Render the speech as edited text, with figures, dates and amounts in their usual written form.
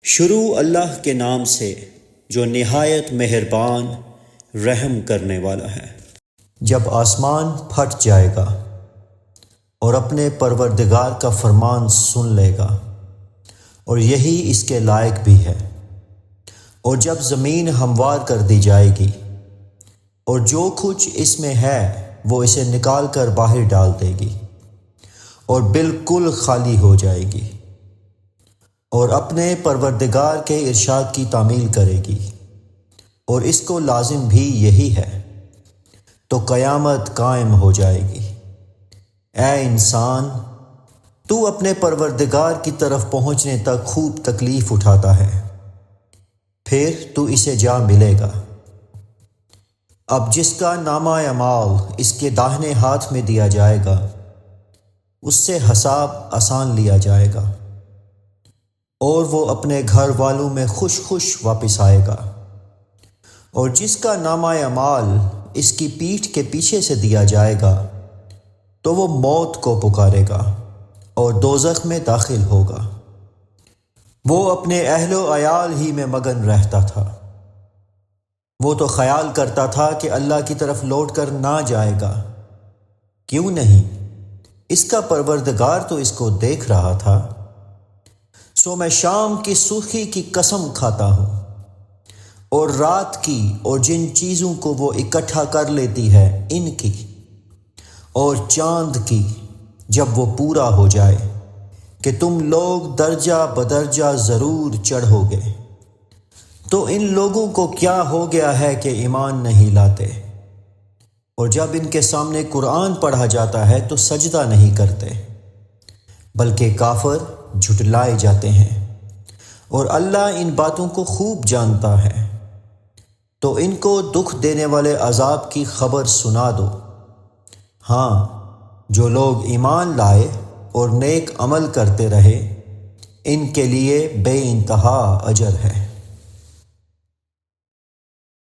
شروع اللہ کے نام سے جو نہایت مہربان رحم کرنے والا ہے۔ جب آسمان پھٹ جائے گا اور اپنے پروردگار کا فرمان سن لے گا، اور یہی اس کے لائق بھی ہے، اور جب زمین ہموار کر دی جائے گی اور جو کچھ اس میں ہے وہ اسے نکال کر باہر ڈال دے گی اور بالکل خالی ہو جائے گی، اور اپنے پروردگار کے ارشاد کی تعمیل کرے گی، اور اس کو لازم بھی یہی ہے، تو قیامت قائم ہو جائے گی۔ اے انسان، تو اپنے پروردگار کی طرف پہنچنے تک خوب تکلیف اٹھاتا ہے، پھر تو اسے جا ملے گا۔ اب جس کا نامہ اعمال اس کے داہنے ہاتھ میں دیا جائے گا، اس سے حساب آسان لیا جائے گا، اور وہ اپنے گھر والوں میں خوش خوش واپس آئے گا۔ اور جس کا نامہ اعمال اس کی پیٹھ کے پیچھے سے دیا جائے گا، تو وہ موت کو پکارے گا اور دوزخ میں داخل ہوگا۔ وہ اپنے اہل و عیال ہی میں مگن رہتا تھا۔ وہ تو خیال کرتا تھا کہ اللہ کی طرف لوٹ کر نہ جائے گا، کیوں نہیں؟ اس کا پروردگار تو اس کو دیکھ رہا تھا۔ سو میں شام کی سرخی کی قسم کھاتا ہوں، اور رات کی اور جن چیزوں کو وہ اکٹھا کر لیتی ہے ان کی، اور چاند کی جب وہ پورا ہو جائے، کہ تم لوگ درجہ بدرجہ ضرور چڑھو گے۔ تو ان لوگوں کو کیا ہو گیا ہے کہ ایمان نہیں لاتے، اور جب ان کے سامنے قرآن پڑھا جاتا ہے تو سجدہ نہیں کرتے، بلکہ کافر جھٹلائے جاتے ہیں، اور اللہ ان باتوں کو خوب جانتا ہے۔ تو ان کو دکھ دینے والے عذاب کی خبر سنا دو۔ ہاں، جو لوگ ایمان لائے اور نیک عمل کرتے رہے، ان کے لیے بے انتہا اجر ہے۔